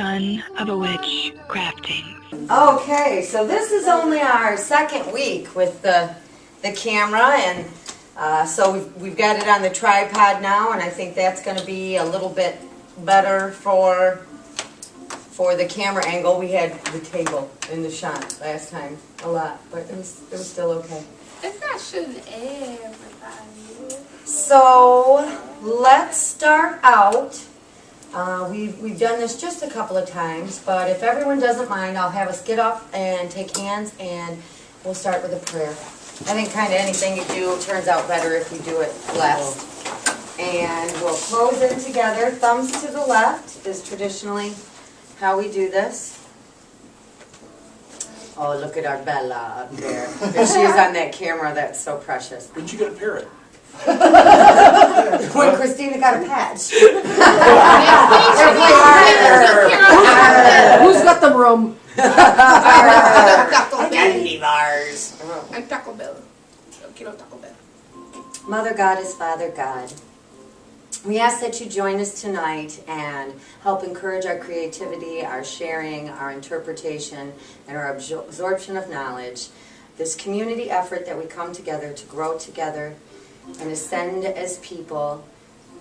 son of a witch crafting. Okay, so this is only our second week with the camera, and so we've got it on the tripod now, and I think that's going to be a little bit better for the camera angle. We had the table in the shot last time a lot, but it was still okay. It's not shooting everybody. So let's start out. We've done this just a couple of times, but if everyone doesn't mind, I'll have us get up and take hands, and we'll start with a prayer. I think kind of anything you do turns out better if you do it left. And we'll close in together. Thumbs to the left is traditionally how we do this. Oh, look at our Bella up there. She's on that camera. That's so precious. Where'd you get a parrot? When Christina got a patch. Who's got the room? Candy bars. I'm Taco Bell. Quiero Taco Bell. Mother God is Father God. We ask that you join us tonight and help encourage our creativity, our sharing, our interpretation, and our absorption of knowledge. This community effort that we come together to grow together and ascend as people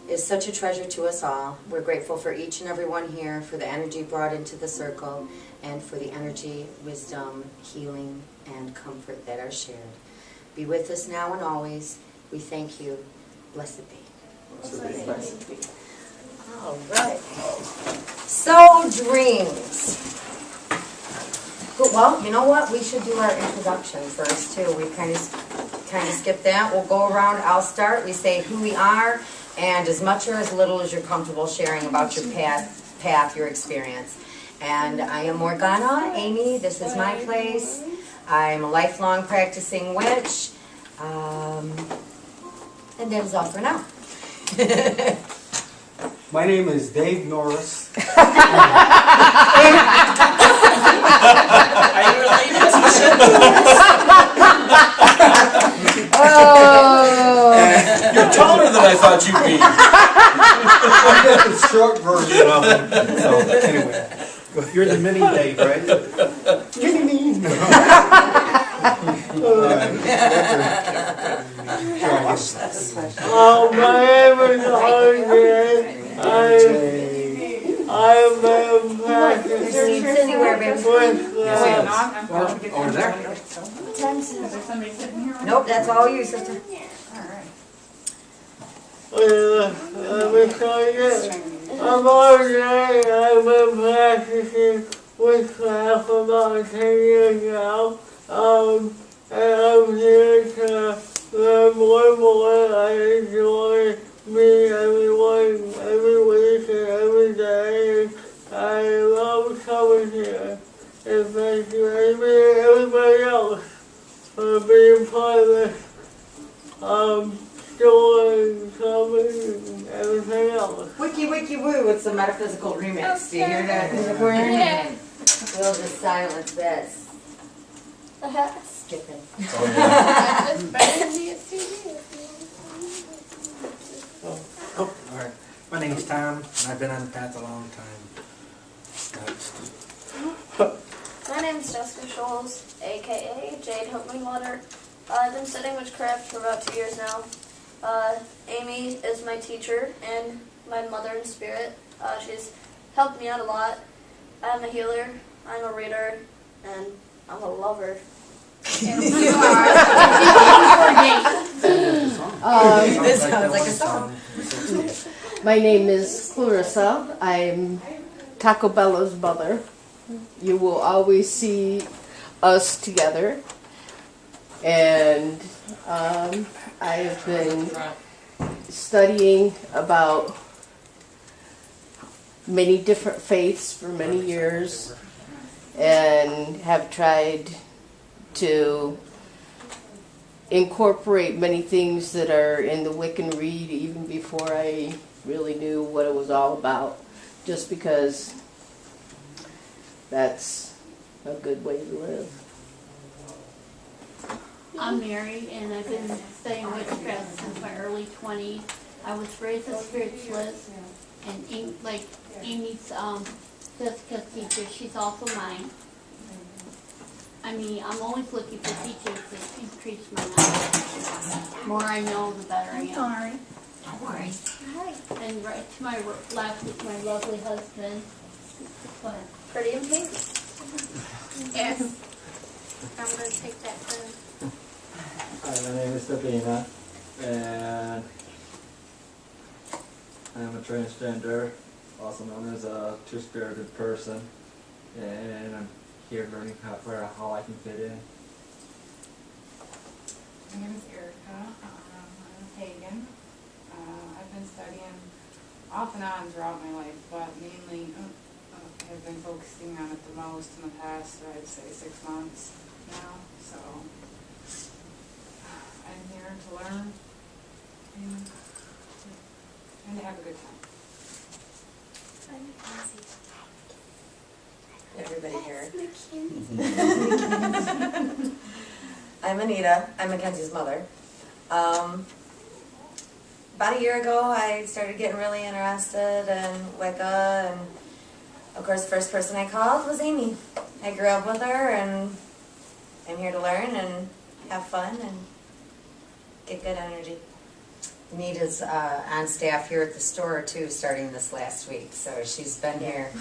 is such a treasure to us all. We're grateful for each and every one here, for the energy brought into the circle, and for the energy, wisdom, healing, and comfort that are shared. Be with us now and always. We thank you. Blessed be. Blessed be. All right. So, dreams. Well, you know what? We should do our introduction first, too. We kind of skip that. We'll go around. I'll start. We say who we are, and as much or as little as you're comfortable sharing about your path, your experience. And I am Morgana, Amy. This is my place. I'm a lifelong practicing witch. And that is all for now. My name is Dave Norris. Are you related to You're taller than I thought you'd be. I got the short version of him. So anyway, you're the mini Dave, right? Mini. Oh, my name is I'm There's seats anywhere, baby. Over there. Nope, that's all you, sister. Let me tell you, I've been practicing witchcraft for about 10 years now. And I'm here to learn more. I enjoy meeting everyone every week and every day. I love coming here. And thank you, Amy, and everybody else for being part of this story, coming, and everything else. Wiki wiki woo, it's a metaphysical remix. Do you hear that in the corner? Yeah. We'll just silence this. Skip it. All right. My name's Tom, and I've been on the path a long time. My name is Jessica Scholes, aka Jade Hopemanwater. I've been studying witchcraft for about 2 years now. Amy is my teacher and my mother in spirit. She's helped me out a lot. I'm a healer, I'm a reader, and I'm a lover. This sounds like a song. My name is Clarissa. I'm Taco Bella's mother. You will always see us together. And I've been studying about many different faiths for many years and have tried to incorporate many things that are in the Wiccan Read even before I really knew what it was all about, just because that's a good way to live. I'm Mary, and I've been studying witchcraft since my early 20s. I was raised a spiritualist, and like Amy's Jessica's teacher. She's also mine. I mean, I'm always looking for teachers that increase my knowledge. The more I know, the better I am. Sorry. Don't worry. And right to my left is my lovely husband. Go ahead. Pretty in pink. Yes. I'm gonna take that turn. Hi, my name is Sabina, and I'm a transgender, also known as a two-spirited person, and I'm here learning how I can fit in. My name is Erica. I'm a pagan. I've been studying off and on throughout my life, but mainly have been focusing on it the most in the past, I'd say 6 months now. So I'm here to learn and to have a good time. Everybody here. I'm Anita. I'm Mackenzie's mother. About a year ago, I started getting really interested in Wicca, and of course, the first person I called was Amy. I grew up with her, and I'm here to learn and have fun and get good energy. Anita's on staff here at the store too, starting this last week. So she's been here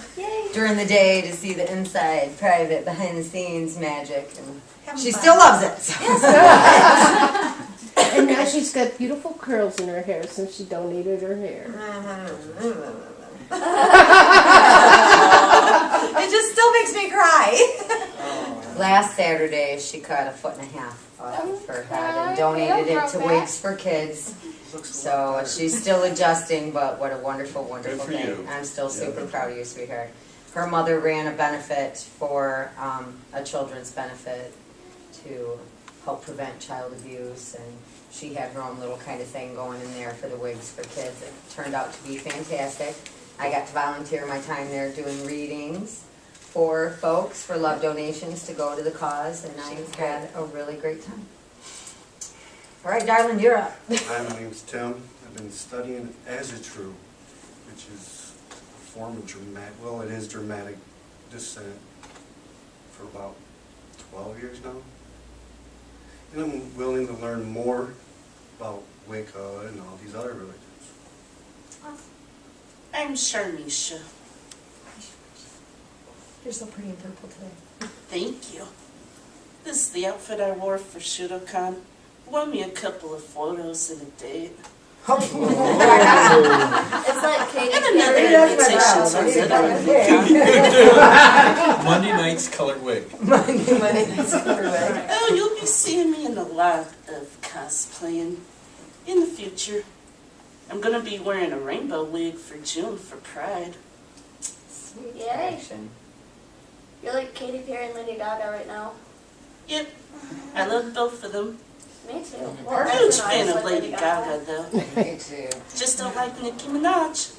during the day to see the inside, private, behind the scenes magic, and she still loves it. So. Yes. And now she's got beautiful curls in her hair since she donated her hair. It just still makes me cry. Last Saturday, she cut 1.5 feet off of her head and donated it to Wigs for Kids. So she's still adjusting, but what a wonderful, wonderful Good for thing. you. I'm still super proud of you, sweetheart. Her mother ran a benefit for a children's benefit to help prevent child abuse, and she had her own little kind of thing going in there for the Wigs for Kids. It turned out to be fantastic. I got to volunteer my time there doing readings for folks for love donations to go to the cause, and I had a really great time. All right, darling, you're up. Hi, my name's Tim. I've been studying Azatru, which is a form of dramatic descent for about 12 years now. And I'm willing to learn more about Wicca and all these other religions. I'm Sharmisha. You're so pretty in purple today. Thank you. This is the outfit I wore for Shudokan. Won me a couple of photos and a date. It's like Katy And another Perry. invitation to Monday night's colored wig. Monday night's colored wig. Oh, you'll be seeing me in a lot of cosplaying in the future. I'm going to be wearing a rainbow wig for June for Pride. Sweet Yay. action. You're like Katy Perry and Lady Gaga right now. Yep, I love both of them. Me too. Huge fan of Lady Gaga, though. Me too. Just don't like Nicki Minaj.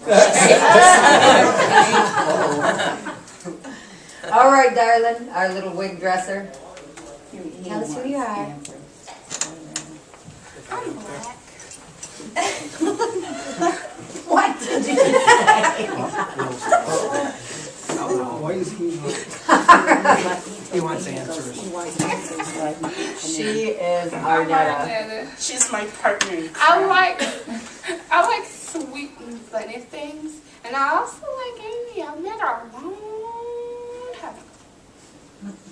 All right, darling, our little wig dresser. Tell us who you are. I'm black. What did you say? Why is he? He wants answers. She is Arnetta. She's my partner in crime. I like sweet and funny things, and I also like Amy. I met her a long time ago.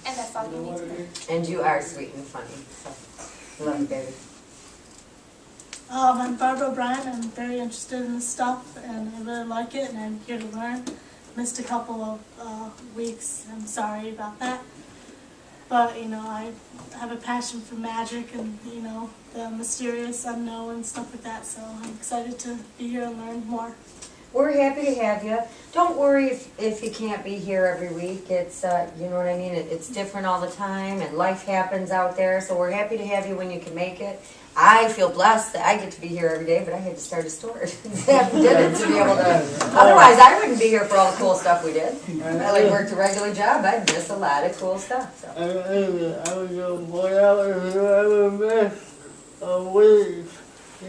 And that's all you need to know. And you are sweet and funny. So, love you, baby. I'm Barbara O'Brien. I'm very interested in this stuff, and I really like it, and I'm here to learn. Missed a couple of weeks. I'm sorry about that. But, you know, I have a passion for magic and, you know, the mysterious unknown and stuff like that, so I'm excited to be here and learn more. We're happy to have you. Don't worry if you can't be here every week. It's, you know what I mean? It's different all the time, and life happens out there, so we're happy to have you when you can make it. I feel blessed that I get to be here every day, but I had to start a store. I did it to be able to. Otherwise, I wouldn't be here for all the cool stuff we did. I worked a regular job. I'd miss a lot of cool stuff. So. I was a boy out and I miss a week.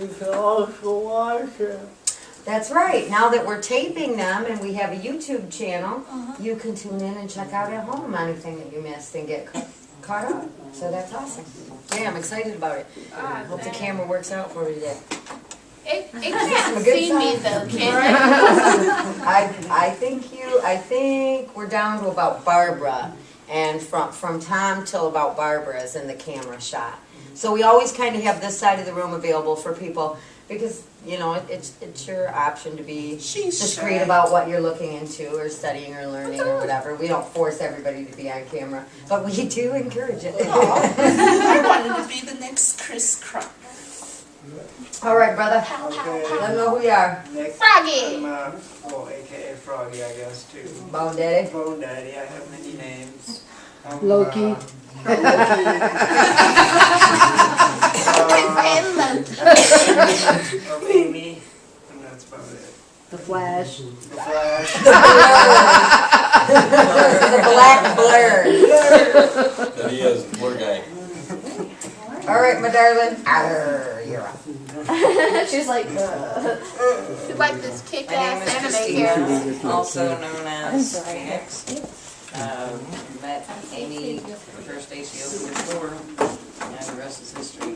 You can also watch it. That's right. Now that we're taping them and we have a YouTube channel, you can tune in and check out at home anything that you missed and get caught up. So that's awesome. Yeah, I'm excited about it. I hope the camera works out for me today. It Some can't good see me sign. though, can I think we're down to about Barbara, and from Tom till about Barbara is in the camera shot. So we always kind of have this side of the room available for people because, you know, it's your option to be discreet about what you're looking into or studying or learning or whatever. We don't force everybody to be on camera, but we do encourage it. I wanted to be the next Chris Crock. All right, brother. Okay. Let them know who you are. Next, Froggy. I'm, AKA Froggy, I guess, too. Bone Daddy. Bone Daddy, I have many names. Loki. Or Amy, and that's about it. The Flash. The Flash. The black blur. That he is, poor guy. All right, my darling. Arr, you're up. She's like, you like this My kick-ass name anime is character? Christina, also known as Phoenix. Met Amy with her Stacy over before, and the rest is history.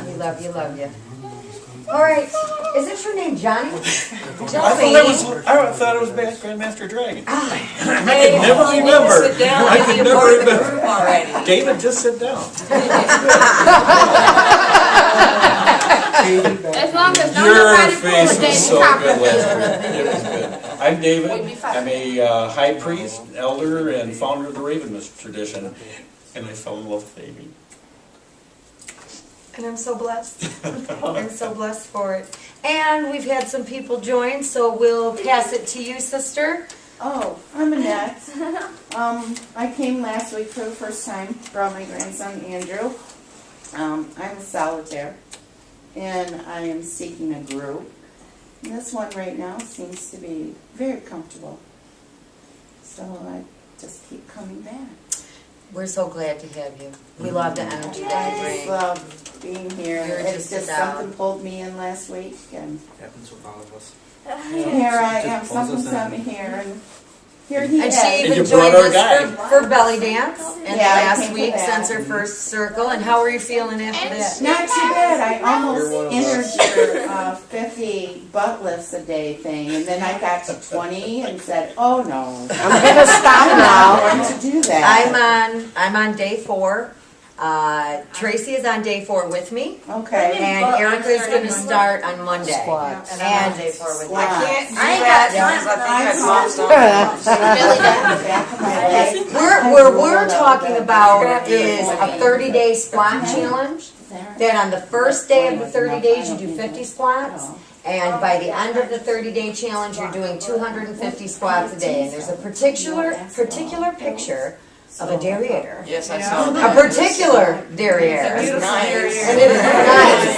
We love you, love you. All right. Is this your name, Johnny? I thought it was Grandmaster Dragon. I could never You remember. need to sit down I and could be a never part of the remember. group already. David, just sit down. As long as Your nobody pull a face was David so Copper. good last week. It was good. I'm David. We'd be fine. I'm a high priest, elder, and founder of the Raven Mist tradition. And I fell in love with Amy. And I'm so blessed. I'm so blessed for it. And we've had some people join, so we'll pass it to you, sister. Oh, I'm Annette. I came last week for the first time, brought my grandson Andrew. I'm a solitaire, and I am seeking a group. And this one right now seems to be very comfortable. So I just keep coming back. We're so glad to have you. We love the energy that you I bring. love being here. You're It's just just a something pulled me in last week, and Happens with all of us. here I am. Something sent me here, and here he And is. she And even you joined brought our us guy. for belly dance and Yeah, I last came for week that. since her first circle. And how are you feeling after that? Not too bad. I You're one almost of entered your 50 butt lifts a day thing, and then I got to 20 and said, "Oh no, I'm gonna stop now. I'm going to do that." I'm on day 4. Tracy is on day 4 with me. Okay. And Erica is going to start on Monday. Squats. And I'm on day 4 with you. I Squats. can't do I ain't that got because I think I've lost on Where we're talking about is a 30-day squat challenge. That on the first day of the 30 days you do 50 squats, and by the end of the 30-day challenge you're doing 250 squats a day. And there's a particular picture of a derriere. Yes, I saw A that. particular derriere. It's nice. And it is nice.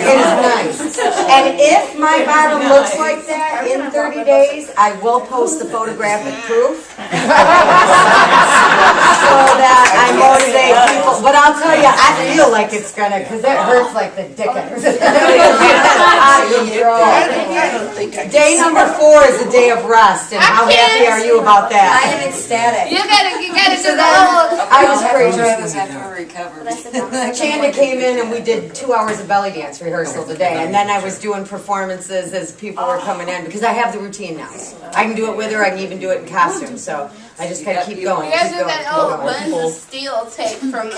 It is nice. And if my bottom looks like that in 30 days, I will post the photographic proof. So that I motivate people. But I'll tell you, I feel like it's gonna, because it hurts like the dickens. Out of control. I don't think I can. Day number 4 is a day of rest, and how happy are you about that? I am ecstatic. You gotta do So the then, whole. I was I'll crazy. try this after I recover. Chanda came in and we did 2 hours of belly dance rehearsal today, and then I was doing performances as people were coming in because I have the routine now. I can do it with her. I can even do it in costume. So I just gotta keep going. You gotta Keep do going. that Keep old going. Buns of Steel tape from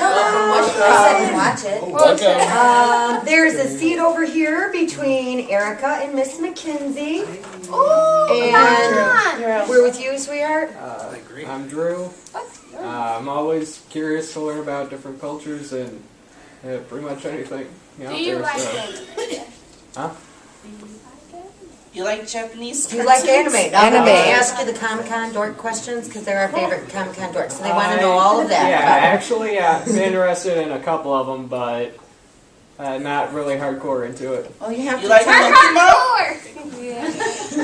Watch it. Welcome. There's a seat over here between Erica and Miss McKenzie. Oh, And we're with you, sweetheart. I'm Drew. I'm always curious to learn about different cultures and pretty much anything out Do you there. like So. anime? Huh? You like Japanese Do you like cartoons? anime? Now, let me ask you the Comic-Con dork questions because they're our favorite Comic-Con dorks. So they want to know all of that. Yeah, about it. actually, I'm interested in a couple of them, but not really hardcore into it. Oh, you have You to like tell, Pokemon?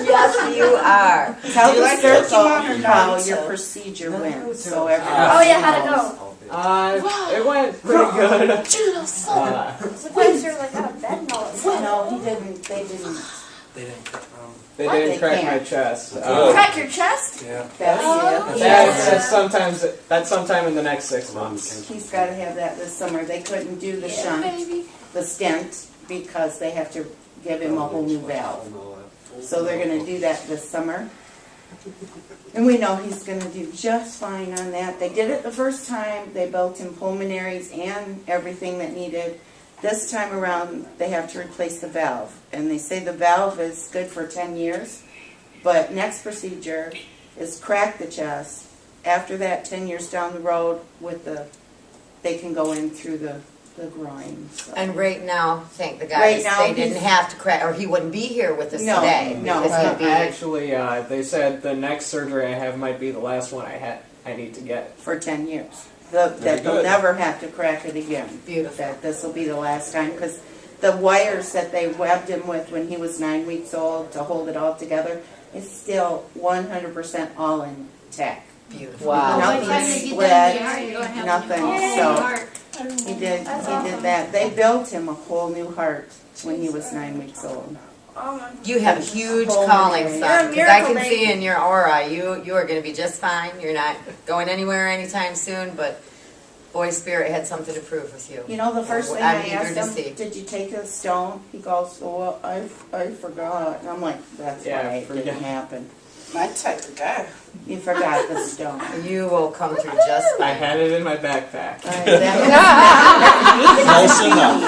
Yes, you are. tell Do you the like circle Pokemon or how Naruto? your procedure went. So Oh everybody yeah, how'd it knows. go? It went pretty good. Judo son. Surprised you're like out of bed and all that stuff. No, he didn't, they didn't. They didn't cut They What? didn't They crack my can't. chest. Crack your chest? Yeah. That's sometime in the next 6 months. He's gotta have that this summer. They couldn't do the shunt, the stent, because they have to give him a whole new valve. So they're gonna do that this summer. And we know he's gonna do just fine on that. They did it the first time. They built him pulmonaries and everything that needed. This time around, they have to replace the valve. And they say the valve is good for 10 years. But next procedure is crack the chest. After that, 10 years down the road, they can go in through the groin. So. And right now, thank the guys, Right now, they didn't have to crack, or he wouldn't be here with us No, today. no. Because he'd be, Actually, they said the next surgery I have might be the last one I need to get. For 10 years. That they'll good. never have to crack it again. Beautiful. That this will be the last time, because the wires that they webbed him with when he was 9 weeks old to hold it all together is still 100% all intact. Beautiful. Wow. Nothing split, nothing. So he did that. They built him a whole new heart when he was 9 weeks old. You have a huge calling, son, because I can see in your aura, you are going to be just fine. You're not going anywhere anytime soon, but boy, Spirit had something to prove with you. You know, the first thing I'm I eager asked to see. him, did you take a stone? He goes, well, I forgot. And I'm like, that's why it didn't happen. My type of guy. You forgot the stone. You will come through just I fine. had it in my backpack. Close enough.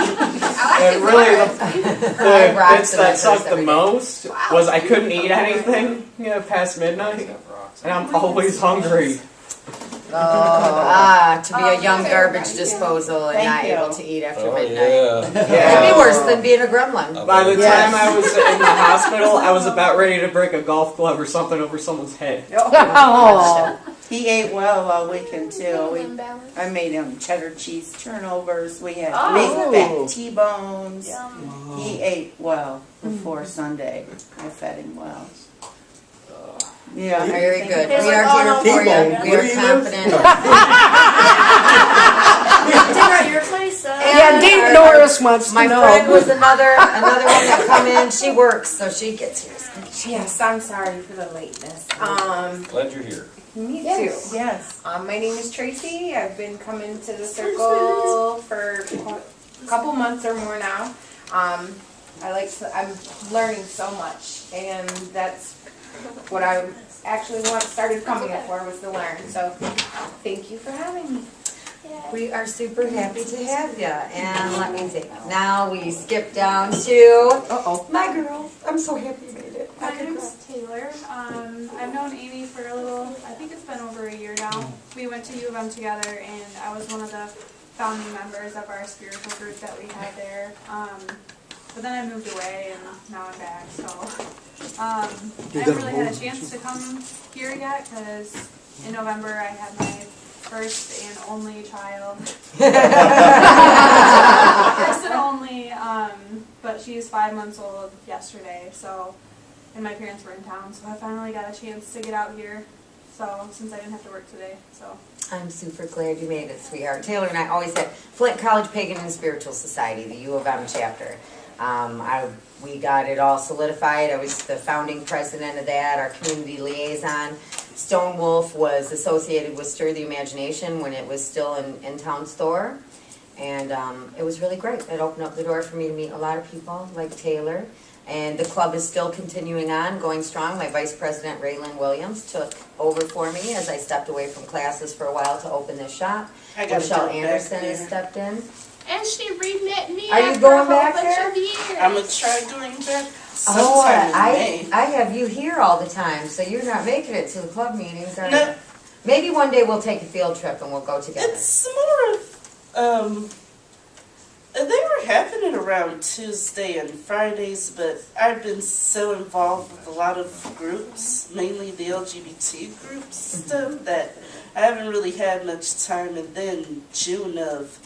And really, I rocked bits the that necklace sucked the every day. most was I couldn't eat anything past midnight, and I'm always hungry. To be a young garbage disposal and Thank not you. able to eat after Oh, midnight. yeah. It'd be worse than being a gremlin. By the Yes. time I was in the hospital, I was about ready to break a golf glove or something over someone's head. Oh. He ate well all weekend too. I made him cheddar cheese turnovers. We had big fat T-bones. He ate well before Sunday. I fed him well. Yeah. Very good. He's We like, are oh, here for no, you. no, We no. are confident. Dinner at your place, Yeah, Dave Norris wants to My know. friend was another one that come in. She works, so she gets here. Yes, I'm sorry for the lateness. Glad you're here. Me Yes. too. Yes. My name is Tracy. I've been coming to the circle for a couple months or more now. I'm learning so much, and that's what I actually started coming here for, was to learn. So, thank you for having me. We are super happy to have you. And let me see. Now we skip down to my girl. I'm so happy you made it. My name's Taylor. I've known Amy for a little, I think it's been over a year now. We went to U of M together, and I was one of the founding members of our spiritual group that we had there. But then I moved away, and now I'm back. So I haven't really had a chance to come here yet, because in November I had my first and only child. First and only, but she's 5 months old yesterday, so, and my parents were in town, so I finally got a chance to get out here, so, since I didn't have to work today, so. I'm super glad you made it, sweetheart. Taylor and I always had Flint College Pagan and Spiritual Society, the U of M chapter. We got it all solidified. I was the founding president of that, our community liaison. Stone Wolf was associated with Stir the Imagination when it was still in town store. And it was really great. It opened up the door for me to meet a lot of people like Taylor. And the club is still continuing on, going strong. My vice president, Raylan Williams, took over for me as I stepped away from classes for a while to open this shop. I gotta Rochelle go back Anderson there. has stepped in. And she re-met me Are you after going a whole back bunch there? of years. I'm gonna try going back Oh, sometime in May. I have you here all the time, so you're not making it to the club meetings, are you? No. Maybe one day we'll take a field trip and we'll go together. It's more of, they were happening around Tuesday and Fridays, but I've been so involved with a lot of groups, mainly the LGBT groups stuff, that I haven't really had much time. And then June of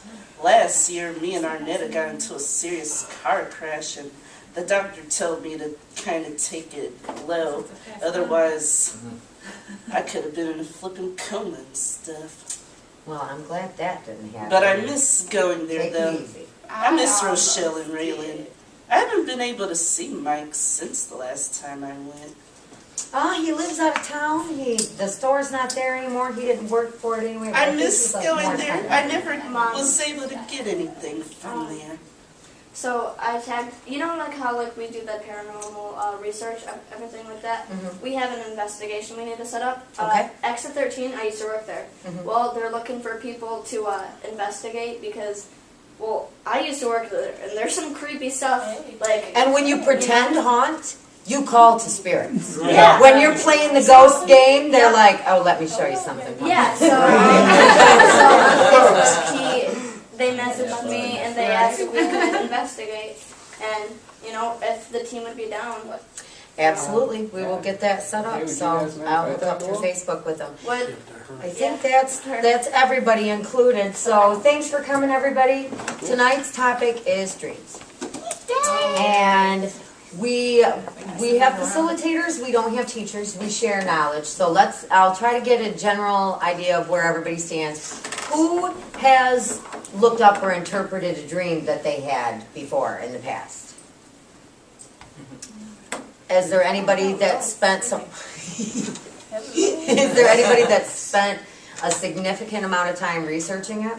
last year, me and Arnetta got into a serious car crash, and the doctor told me to kind of take it low, otherwise I could have been in a flipping coma and stuff. Well, I'm glad that didn't happen. But I miss going there Take it though. easy. I miss Rochelle and Raylan. I haven't been able to see Mike since the last time I went. Oh, he lives out of town. The store's not there anymore. He didn't work for it anyway. I think miss he's, like, going more there. time. I never was able to get anything from there. So I tagged, like how like we do the paranormal research, everything like that. Mhm. We have an investigation we need to set up. Okay. Exit 13, I used to work there. Mhm. Well, they're looking for people to investigate because, well, I used to work there, and there's some creepy stuff. Like, And when you pretend haunt, you call to spirits. Yeah. When you're playing the ghost game, they're like, "Oh, let me show you something." Yeah, they messaged me and they asked if we could investigate, and if the team would be down. Absolutely, we will get that set Hey, up. would you So guys mind I'll if I hook up tag through along? Facebook with them. Would I think that's everybody included. So thanks for coming, everybody. Tonight's topic is dreams, and we have facilitators. We don't have teachers. We share knowledge. So I'll try to get a general idea of where everybody stands. Who has looked up or interpreted a dream that they had before in the past? Is there anybody that spent some? Is there anybody that spent a significant amount of time researching it?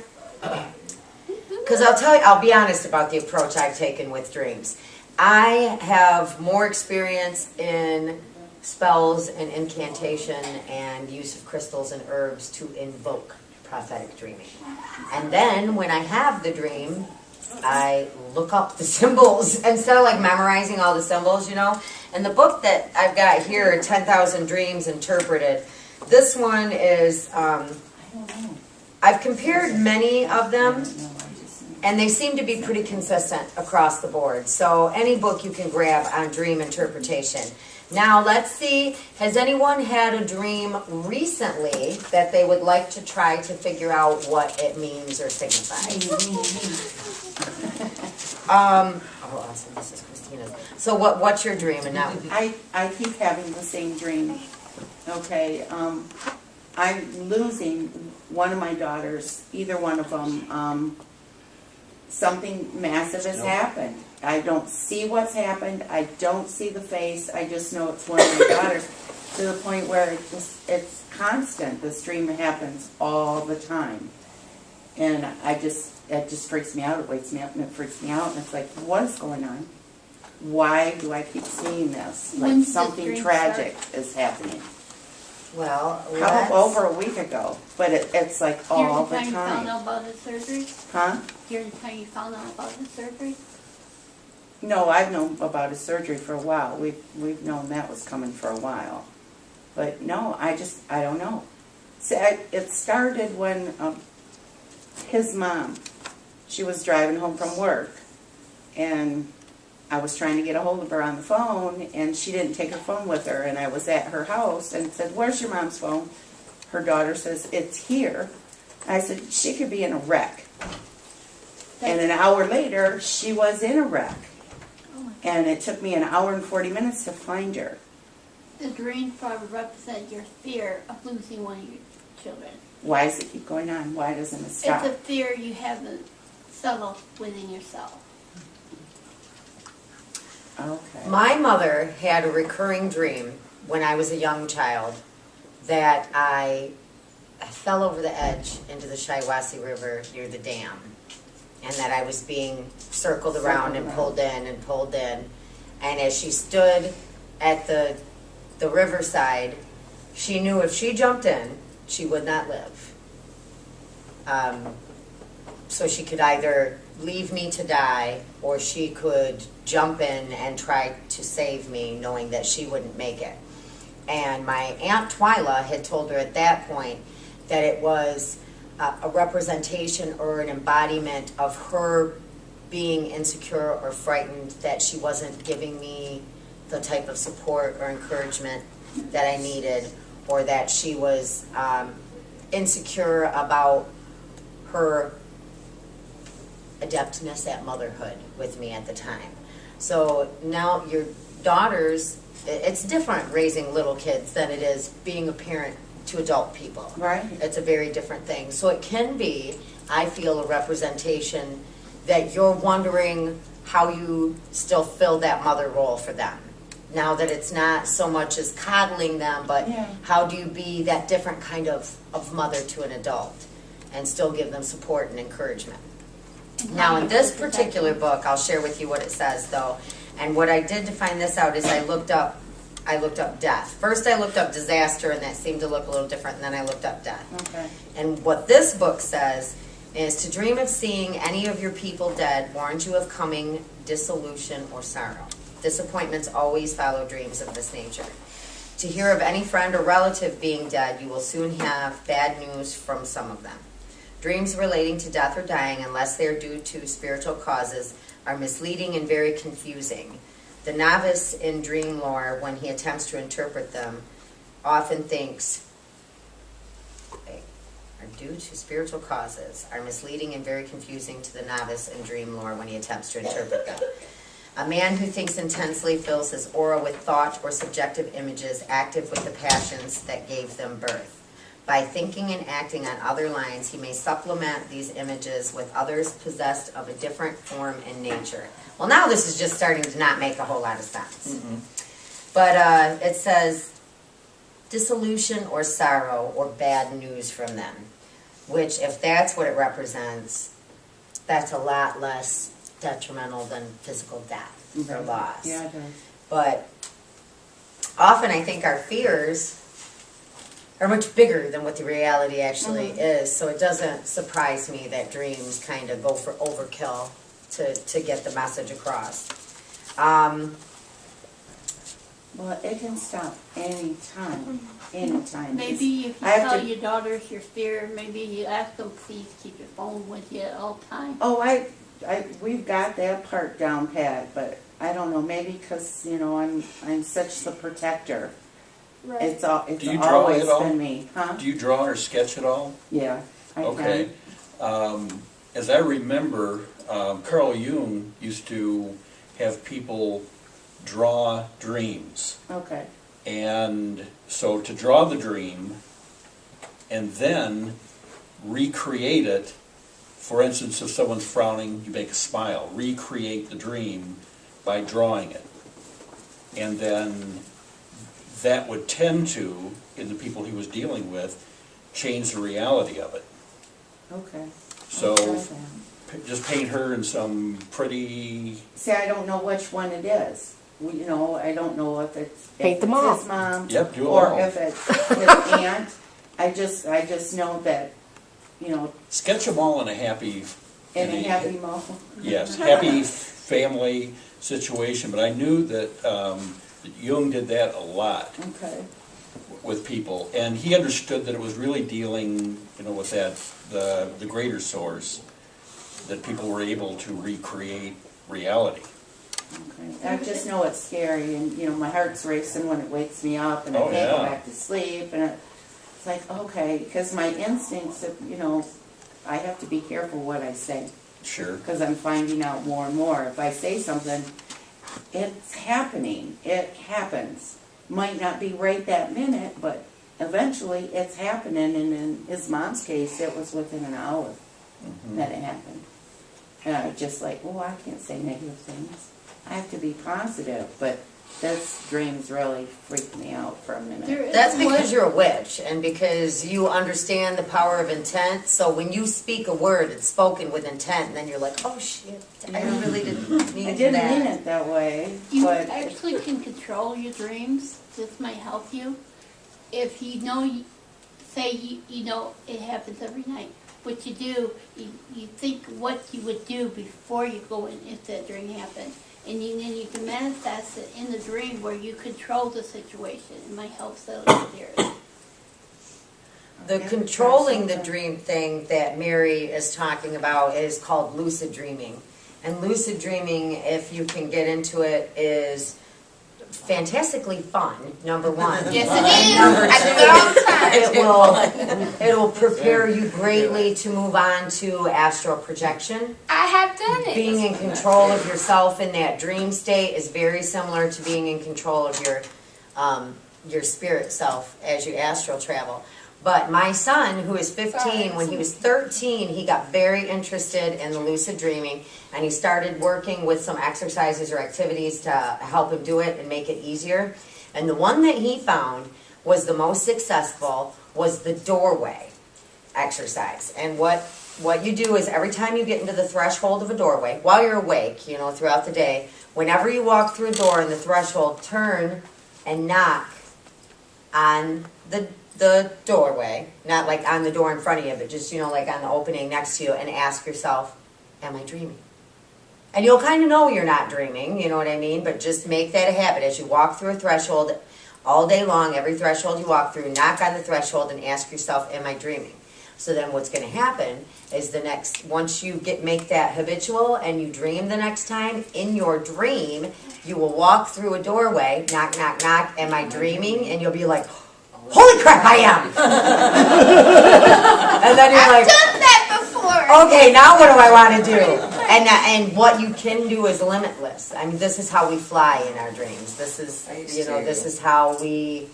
Because I'll be honest about the approach I've taken with dreams. I have more experience in spells and incantation and use of crystals and herbs to invoke prophetic dreaming. And then when I have the dream, I look up the symbols instead of like memorizing all the symbols, And the book that I've got here, 10,000 Dreams Interpreted, this one is, I've compared many of them, and they seem to be pretty consistent across the board. So any book you can grab on dream interpretation. Now let's see, has anyone had a dream recently that they would like to try to figure out what it means or signifies? Oh, awesome, this is Christina's. So what's your dream? And now I keep having the same dream. Okay, I'm losing one of my daughters, either one of them. Something massive has happened. I don't see what's happened. I don't see the face. I just know it's one of my daughters, to the point where it's constant. This dream happens all the time. And it just freaks me out. It wakes me up and it freaks me out. And it's like, what is going on? Why do I keep seeing this? Like When's the something dream tragic is happening. well, How over a week ago, but it's like all the Here's the time you found time. out about his surgery? Huh? Here's the time you found out about his surgery? No, I've known about his surgery for a while. We've known that was coming for a while. But no, I don't know. See, it started when his mom, she was driving home from work, and I was trying to get a hold of her on the phone, and she didn't take her phone with her, and I was at her house and said, "Where's your mom's phone?" Her daughter says, "It's here." I said, "She could be in a wreck." And an hour later, she was in a wreck. And it took me an hour and 40 minutes to find her. The dreams probably represent your fear of losing one of your children. Why does it keep going on? Why doesn't it stop? It's a fear you haven't settled within yourself. Okay. my mother had a recurring dream when I was a young child that I fell over the edge into the Shiawassee River near the dam, and that I was being circled around and pulled in and pulled in. And as she stood at the riverside, she knew if she jumped in, she would not live. So she could either leave me to die, or she could jump in and try to save me, knowing that she wouldn't make it. And my Aunt Twyla had told her at that point that it was a representation or an embodiment of her being insecure or frightened that she wasn't giving me the type of support or encouragement that I needed, or that she was insecure about her adeptness at motherhood with me at the time. So now your daughters, it's different raising little kids than it is being a parent to adult people. Right. It's a very different thing. So it can be, I feel, a representation that you're wondering how you still fill that mother role for them. Now that it's not so much as coddling them, but how do you be that different kind of mother to an adult and still give them support and encouragement? Now in this particular book, I'll share with you what it says though. And what I did to find this out is I looked up death. First I looked up disaster, and that seemed to look a little different, and then I looked up death. Okay. And what this book says is to dream of seeing any of your people dead warns you of coming dissolution or sorrow. Disappointments always follow dreams of this nature. To hear of any friend or relative being dead, you will soon have bad news from some of them. Dreams relating to death or dying, unless they are due to spiritual causes, are misleading and very confusing. The novice in dream lore, when he attempts to interpret them, often thinks are due to spiritual causes, are misleading and very confusing to the novice in dream lore when he attempts to interpret them. A man who thinks intensely fills his aura with thought or subjective images active with the passions that gave them birth. By thinking and acting on other lines, he may supplement these images with others possessed of a different form and nature. Well, now this is just starting to not make a whole lot of sense. But it says, dissolution or sorrow or bad news from them, which if that's what it represents, that's a lot less detrimental than physical death or loss. Yeah, it does. But often I think our fears are much bigger than what the reality actually is, so it doesn't surprise me that dreams kind of go for overkill to get the message across. Well, it can stop anytime. Anytime. Maybe if you tell your daughters your fear, maybe you ask them, please keep your phone with you at all times. Oh, we've got that part down pat, but I don't know, maybe because, you know, I'm such the protector. Right. It's Do you draw always at all? been me. Huh? Do you draw or sketch at all? Yeah, I Okay. As I remember, Carl Jung used to have people draw dreams. Okay. And so to draw the dream and then recreate it, for instance, if someone's frowning, you make a smile. Recreate the dream by drawing it. And then that would tend to, in the people he was dealing with, change the reality of it. Okay. So just paint her in some pretty... See, I don't know which one it is. You know, I don't know if it's Paint them it's all. his mom Yep, do it or all. if it's his aunt. I just know that, you know, Sketch them all in a happy... in a happy moment. Yes, happy family situation, but I knew that Jung did that a lot Okay. with people, and he understood that it was really dealing, you know, with that, the greater source, that people were able to recreate reality. Okay. I just know it's scary, and you know, my heart's racing when it wakes me up, and I Oh, can't go yeah. back to sleep, and it's like, okay, because my instincts, you know, I have to be careful what I say. Sure. Because I'm finding out more and more. If I say something, it's happening. It happens. Might not be right that minute, but eventually it's happening. And in his mom's case, it was within an hour that it happened. And I was just like, oh, I can't say negative things. I have to be positive. But this dreams really freaked me out for a minute. That's because you're a witch and because you understand the power of intent. So when you speak a word, it's spoken with intent, and then you're like, oh shit, I really didn't mean that. I didn't mean it that way. You but actually can control your dreams. This might help you. If you know, say you know it happens every night. What you do, you think what you would do before you go in if that dream happened. And then you can manifest it in the dream where you control the situation. It might help settle your fears. The controlling the dream thing that Mary is talking about is called lucid dreaming. And lucid dreaming, if you can get into it, is fantastically fun, number one. Yes, it is. Number two, it will prepare you greatly to move on to astral projection. I have done it. Being in control of yourself in that dream state is very similar to being in control of your your spirit self as you astral travel. But my son, who is 15, when he was 13, he got very interested in the lucid dreaming, and he started working with some exercises or activities to help him do it and make it easier. And the one that he found was the most successful was the doorway exercise. And what you do is every time you get into the threshold of a doorway, while you're awake, you know, throughout the day, whenever you walk through a door in the threshold, turn and knock on the doorway, not like on the door in front of you, but just, you know, like on the opening next to you, and ask yourself, am I dreaming? And you'll kind of know you're not dreaming, you know what I mean? But just make that a habit as you walk through a threshold all day long, every threshold you walk through, knock on the threshold and ask yourself, am I dreaming? So then what's going to happen is once you make that habitual and you dream the next time, in your dream, you will walk through a doorway, knock, knock, knock, am I dreaming? And you'll be like, holy crap, I am! And then you're like, I've done that before. okay, now what do I want to do? And what you can do is limitless. I mean, this is how we fly in our dreams. This is, this is how we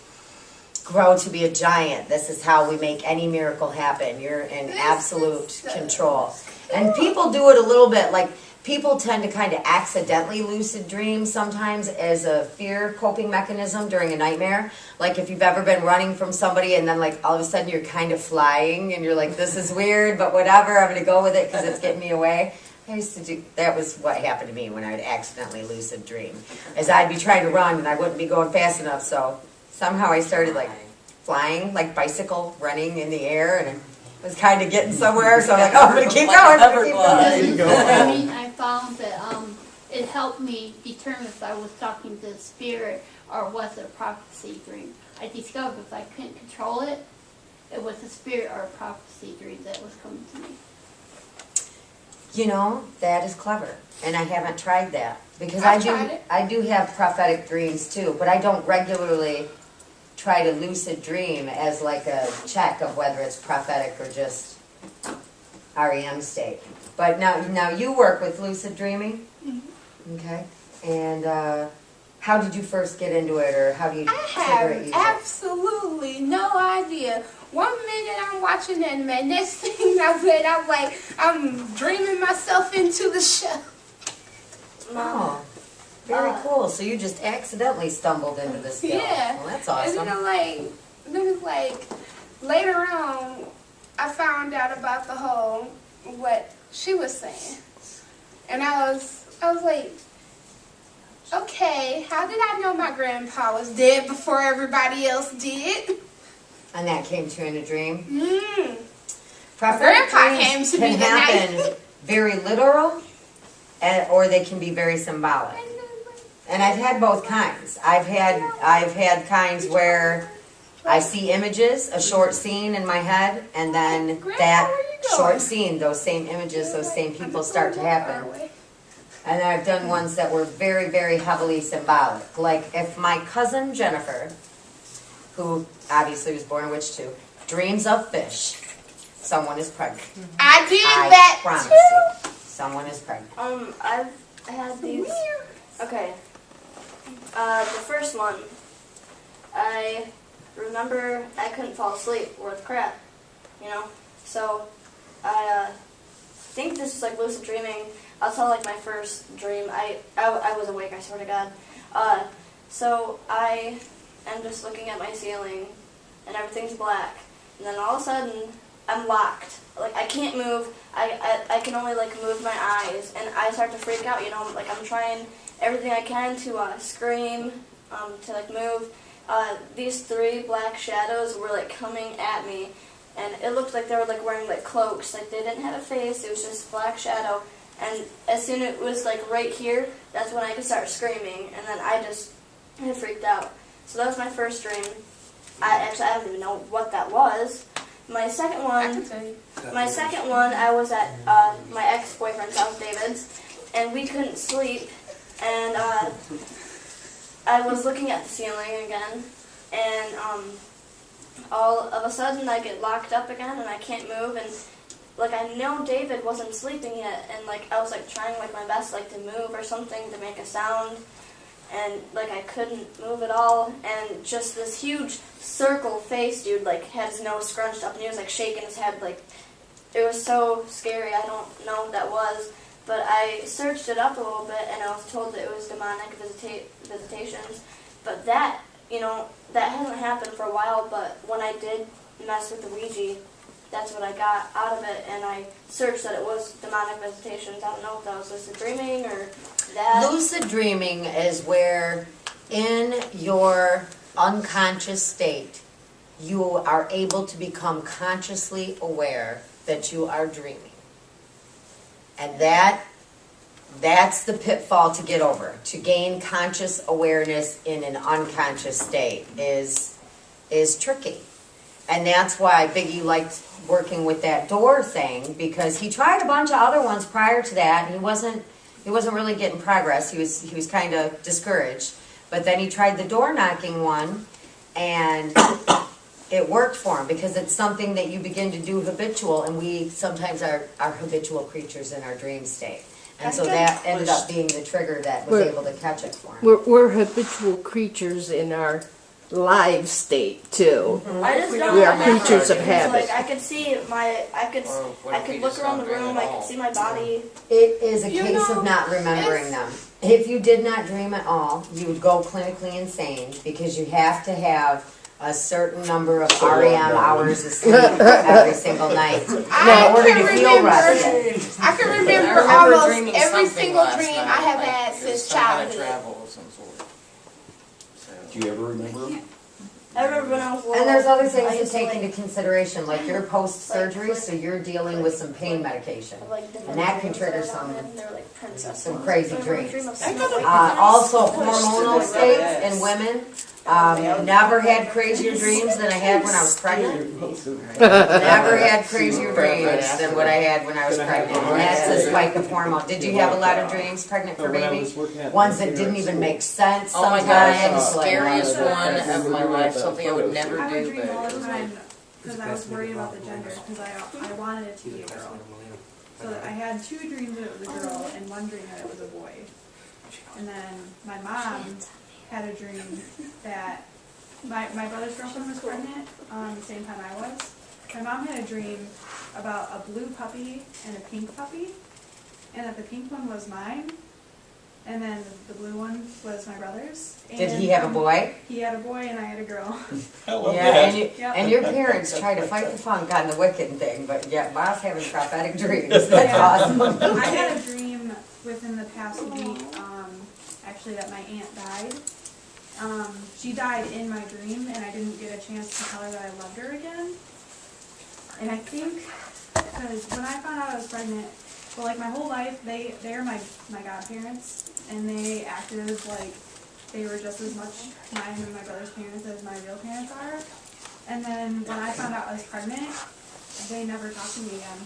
grow to be a giant. This is how we make any miracle happen. You're in absolute control. And people do it a little bit, like, people tend to kind of accidentally lucid dream sometimes as a fear coping mechanism during a nightmare. Like if you've ever been running from somebody and then like all of a sudden you're kind of flying and you're like, this is weird, but whatever, I'm going to go with it because it's getting me away. That was what happened to me when I'd accidentally lucid dream. As I'd be trying to run and I wouldn't be going fast enough, so somehow I started like flying, like bicycle running in the air, and I was kind of getting somewhere, so I'm like, oh, I'm going to keep going. I mean, I found that it helped me determine if I was talking to the spirit or was it a prophecy dream. I discovered if I couldn't control it, it was a spirit or a prophecy dream that was coming to me. You know, that is clever, and I haven't tried that because I do have prophetic dreams too, but I don't regularly try to lucid dream as like a check of whether it's prophetic or just REM state. But now you work with lucid dreaming, okay? And how did you first get into it, or how do you trigger it? I have absolutely no idea. 1 minute I'm watching anime, next thing I'm dreaming myself into the show. Oh, very cool. So you just accidentally stumbled into this skill. Yeah. Well, that's awesome. And then later on, I found out about the whole, what she was saying. And I was like, okay, how did I know my grandpa was dead before everybody else did? And that came to you in a dream? Grandpa came to me can happen very literal, or they can be very symbolic. And I've had both kinds. I've had kinds where I see images, a short scene in my head, and then that short scene, those same images, those same people start to happen. And then I've done ones that were very, very heavily symbolic. Like if my cousin Jennifer, who obviously was born a witch too, dreams of fish, someone is pregnant. I did that promise too. you, someone is pregnant. I've had these. Okay. The first one, I remember I couldn't fall asleep worth crap, you know. So I think this is like lucid dreaming. I'll tell like my first dream. I was awake, I swear to God. So I am just looking at my ceiling and everything's black. And then all of a sudden I'm locked. Like I can't move. I can only like move my eyes, and I start to freak out, you know, like I'm trying everything I can to scream, to like move. These 3 black shadows were like coming at me, and it looked like they were like wearing like cloaks. Like they didn't have a face, it was just black shadow. And as soon as it was like right here, that's when I could start screaming, and then I freaked out. So that was my first dream. I don't even know what that was. My second one, I was at my ex-boyfriend's house, David's, and we couldn't sleep, and I was looking at the ceiling again, and all of a sudden I get locked up again, and I can't move, and like I know David wasn't sleeping yet, and like I was like trying like my best like to move or something to make a sound, and like I couldn't move at all, and just this huge circle face dude like had his nose scrunched up and he was like shaking his head like it was so scary. I don't know what that was, but I searched it up a little bit and I was told that it was demonic visitations. But that, you know, that hasn't happened for a while, but when I did mess with the Ouija, that's what I got out of it, and I searched that it was demonic visitations. I don't know if that was lucid dreaming or that. Lucid dreaming is where in your unconscious state you are able to become consciously aware that you are dreaming. And that's the pitfall to get over. To gain conscious awareness in an unconscious state is tricky. And that's why Biggie liked working with that door thing, because he tried a bunch of other ones prior to that and he wasn't really getting progress. He was kind of discouraged. But then he tried the door knocking one and it worked for him, because it's something that you begin to do habitual, and we sometimes are habitual creatures in our dream state. And so that ended up being the trigger that was able to catch it for him. We're habitual creatures in our live state too. I just don't we are remember. creatures of It's habit. like I could see I could look around the room, I could see my body. It is a case of not remembering them. If you did not dream at all, you would go clinically insane, because you have to have a certain number of REM hours of sleep every single night in order to feel rested. I can remember almost every single dream I have had since childhood. Do you ever remember? I remember when I was little. And there's other things I to used take into consideration, like you're post-surgery, so you're dealing with some pain medication. And that can trigger some crazy dreams. Also, hormonal states in women. Never had crazier dreams than I had when I was pregnant. Never had crazier dreams than what I had when I was pregnant. And that's a spike of hormone. Did you have a lot of dreams pregnant for baby? Ones that didn't even make sense Oh my sometimes. God, the scariest one of my life, something I would never I would do, dream all but the time because I was worried about the gender, because I wanted it to be a girl. So I had 2 dreams that it was a girl and 1 dream that it was a boy. And then my mom had a dream that my brother's girlfriend was pregnant the same time I was. My mom had a dream about a blue puppy and a pink puppy, and that the pink one was mine, and then the blue one was my brother's. Did he have a boy? He had a boy and I had a girl. And your parents try to fight the funk on the Wiccan thing, but yet Mom's having prophetic dreams. That's awesome. I had a dream within the past week, actually, that my aunt died. She died in my dream, and I didn't get a chance to tell her that I loved her again. And I think, because when I found out I was pregnant, well, like my whole life, they're my godparents, and they acted like they were just as much mine and my brother's parents as my real parents are. And then when I found out I was pregnant, they never talked to me again.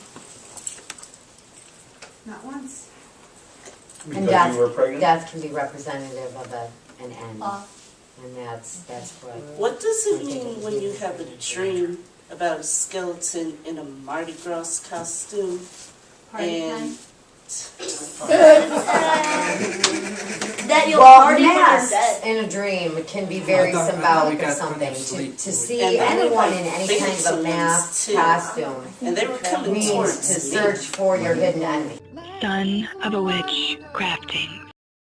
Not once. And death can be representative of an end. And that's what... What does it mean when you have a dream about a skeleton in a Mardi Gras costume? And that you'll well, party when you're masks dead. in a dream can be very symbolic of something. To see anyone in any kind of a mask costume and they were coming means towards to search for your hidden enemy. Son of a witch crafting.